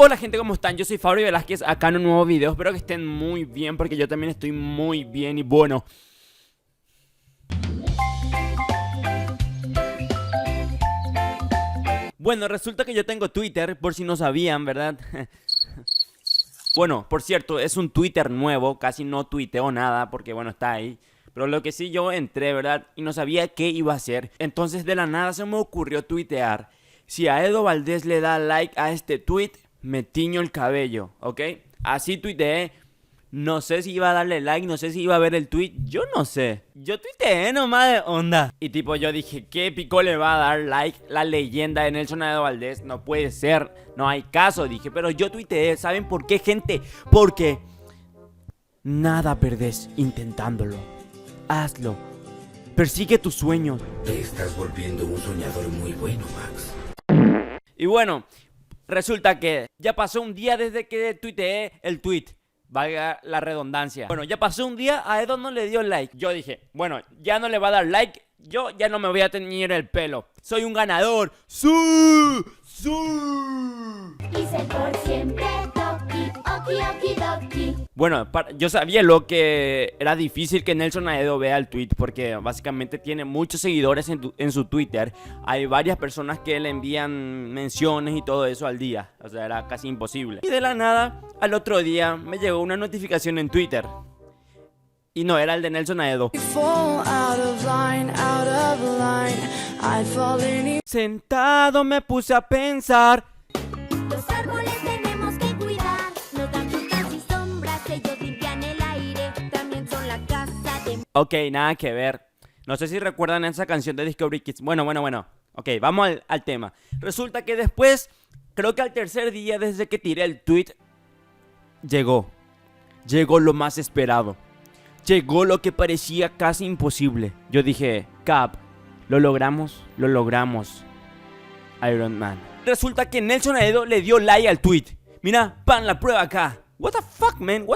Hola gente, ¿cómo están? Yo soy Fabri Velázquez, acá en un nuevo video. Espero que estén muy bien porque yo también estoy muy bien. Y bueno, resulta que yo tengo Twitter, por si no sabían, ¿verdad? Bueno, por cierto, es un Twitter nuevo, casi no tuiteo nada porque bueno, está ahí. Pero lo que sí, yo entré, ¿verdad? Y no sabía qué iba a hacer. Entonces de la nada se me ocurrió tuitear: si a Edo Valdés le da like a este tweet, me tiño el cabello, ¿ok? Así tuiteé. No sé si iba a darle like, no sé si iba a ver el tweet, yo no sé. Yo tuiteé nomás de onda. Y tipo yo dije, ¿qué épico le va a dar like la leyenda de Nelson Edo Valdés? No puede ser, no hay caso, dije. Pero yo tuiteé, ¿saben por qué, gente? Porque nada perdés intentándolo. Hazlo. Persigue tus sueños. Te estás volviendo un soñador muy bueno, Max. Y bueno, resulta que ya pasó un día desde que tuiteé el tweet. Valga la redundancia. Bueno, ya pasó un día, a Edo no le dio like. Yo dije, bueno, ya no le va a dar like. Yo ya no me voy a teñir el pelo. Soy un ganador. ¡Sí! ¡Sí! Y ser por siempre Toki, oki, oki, doki. Bueno, yo sabía lo que era difícil que Nelson Aedo vea el tweet, porque básicamente tiene muchos seguidores en su Twitter. Hay varias personas que le envían menciones y todo eso al día. O sea, era casi imposible. Y de la nada, al otro día me llegó una notificación en Twitter. Y no era el de Nelson Aedo. Sentado me puse a pensar. Los árboles tenemos que cuidar. Nos dan frutas y sombras, ellos limpian el aire. También son la casa de... Ok, nada que ver. No sé si recuerdan esa canción de Discovery Kids. Bueno. Ok, vamos al tema. Resulta que después, creo que al tercer día desde que tiré el tweet, llegó lo más esperado. Llegó lo que parecía casi imposible. Yo dije, Cap, lo logramos, Iron Man. Resulta que Nelson Aedo le dio like al tweet. Mira, pan la prueba acá. What the fuck, man?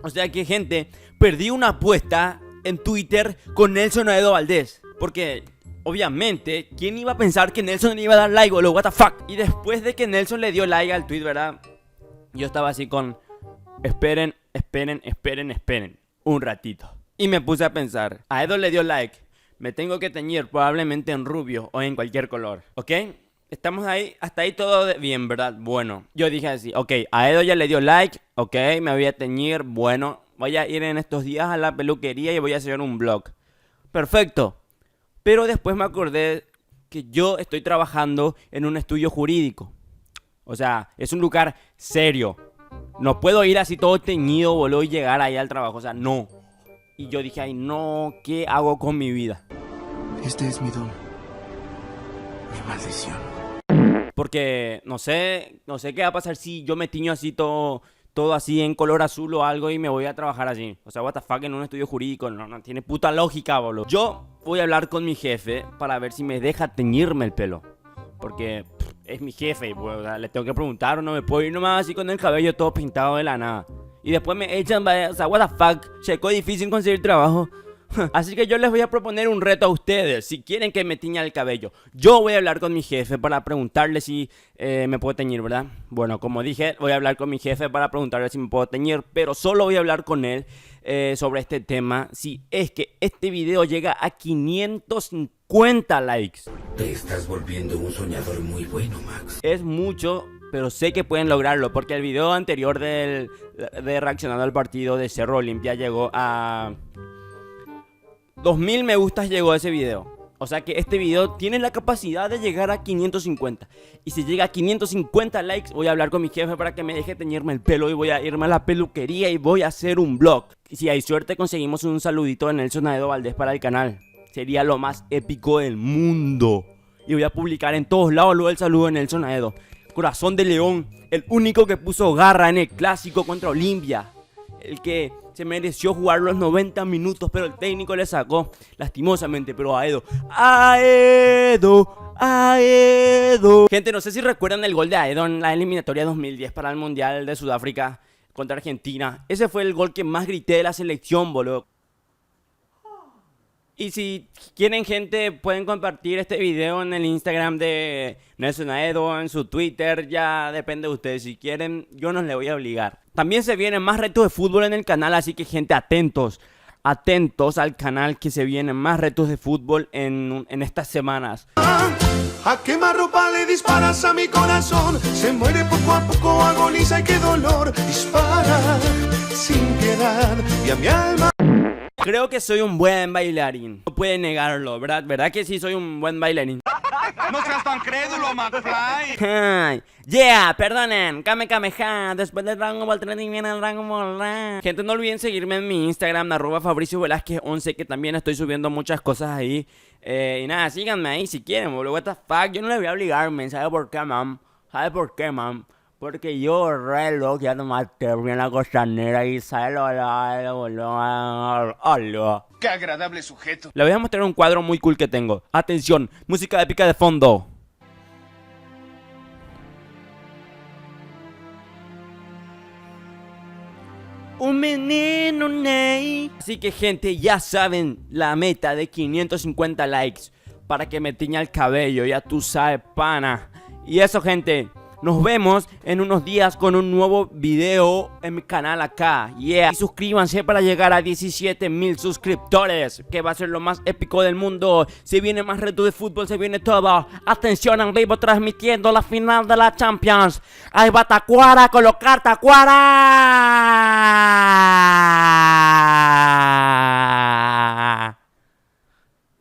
O sea que, gente, perdí una apuesta en Twitter con Nelson Aedo Valdés. Porque, obviamente, ¿quién iba a pensar que Nelson le iba a dar like, boludo? What the fuck. Y después de que Nelson le dio like al tweet, ¿verdad? Yo estaba así con... Esperen un ratito. Y me puse a pensar, a Edo le dio like, me tengo que teñir probablemente en rubio o en cualquier color, ¿ok? Estamos ahí, hasta ahí todo bien, ¿verdad? Bueno, yo dije así, ok, a Edo ya le dio like, ok, me voy a teñir, bueno, voy a ir en estos días a la peluquería y voy a hacer un vlog. Perfecto. Pero después me acordé que yo estoy trabajando en un estudio jurídico. O sea, es un lugar serio. No puedo ir así todo teñido, boludo, y llegar ahí al trabajo, o sea, no. Y yo dije, ay, no, ¿qué hago con mi vida? Este es mi don, mi maldición. Porque no sé qué va a pasar si yo me tiño así todo así en color azul o algo y me voy a trabajar así. O sea, what the fuck, en un estudio jurídico, no tiene puta lógica, boludo. Yo voy a hablar con mi jefe para ver si me deja teñirme el pelo. Porque es mi jefe, pues, o sea, le tengo que preguntar o no me puedo ir nomás así con el cabello todo pintado de la nada. Y después me echan, o sea, what the fuck, checo, difícil conseguir trabajo. Así que yo les voy a proponer un reto a ustedes, si quieren que me tiña el cabello. Yo voy a hablar con mi jefe para preguntarle si me puedo teñir, ¿verdad? Bueno, como dije, voy a hablar con mi jefe para preguntarle si me puedo teñir, pero solo voy a hablar con él sobre este tema si es que este video llega a 550 likes. Te estás volviendo un soñador muy bueno, Max. Es mucho, pero sé que pueden lograrlo, porque el video anterior de reaccionando al partido de Cerro Olimpia llegó a 2000 me gustas, llegó ese video. O sea que este video tiene la capacidad de llegar a 550. Y si llega a 550 likes, voy a hablar con mi jefe para que me deje teñirme el pelo y voy a irme a la peluquería y voy a hacer un vlog. Y si hay suerte conseguimos un saludito de Nelson Aedo Valdés para el canal. Sería lo más épico del mundo. Y voy a publicar en todos lados luego el saludo de Nelson Aedo. Corazón de león, el único que puso garra en el clásico contra Olimpia. El que se mereció jugar los 90 minutos, pero el técnico le sacó, lastimosamente, pero Aedo. Gente, no sé si recuerdan el gol de Aedo en la eliminatoria 2010 para el Mundial de Sudáfrica contra Argentina. Ese fue el gol que más grité de la selección, boludo. Y si quieren, gente, pueden compartir este video en el Instagram de Nelson Aedo, en su Twitter, ya depende de ustedes. Si quieren, yo no les voy a obligar. También se vienen más retos de fútbol en el canal, así que, gente, atentos. Atentos al canal, que se vienen más retos de fútbol en estas semanas. A quemarropa le disparas a mi corazón. Se muere poco a poco, agoniza y qué dolor. Dispara sin piedad y a mi alma. Creo que soy un buen bailarín. No puede negarlo, ¿verdad? ¿Verdad que sí soy un buen bailarín? No seas tan crédulo, McFly. Ay, yeah, perdonen, Kamehameha. Después del Dragon Ball Trending viene el Dragon Ball Rap. Gente, no olviden seguirme en mi Instagram, @FabricioVelázquez11, que también estoy subiendo muchas cosas ahí. Y nada, síganme ahí si quieren, boludo. What the fuck, yo no les voy a obligar, man. ¿Sabe por qué, man? ¿Sabe por qué, man? Porque yo re loco, ya nomás terminé la costanera y sale lo. Qué agradable sujeto. Les voy a mostrar un cuadro muy cool que tengo. Atención, música épica de fondo. Un menino Ney. Así que, gente, ya saben la meta de 550 likes para que me tiña el cabello. Ya tú sabes, pana. Y eso, gente, nos vemos en unos días con un nuevo video en mi canal acá. Yeah. Y suscríbanse para llegar a 17,000 suscriptores, que va a ser lo más épico del mundo. Se viene más reto de fútbol, se viene todo. Atención, en vivo transmitiendo la final de la Champions. Ahí va Tacuara, colocar Tacuara.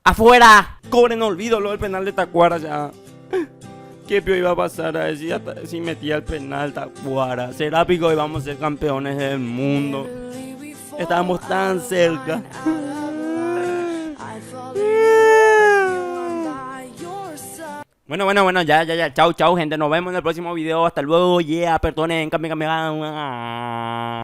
Afuera. Cobren olvido lo del penal de Tacuara ya. ¿Qué iba a pasar a ver si metía el penal Tacuara? Será pico y vamos a ser campeones del mundo. Estamos tan cerca. Bueno, ya. Chau, gente. Nos vemos en el próximo video. Hasta luego. Yeah, perdonen. Cambia.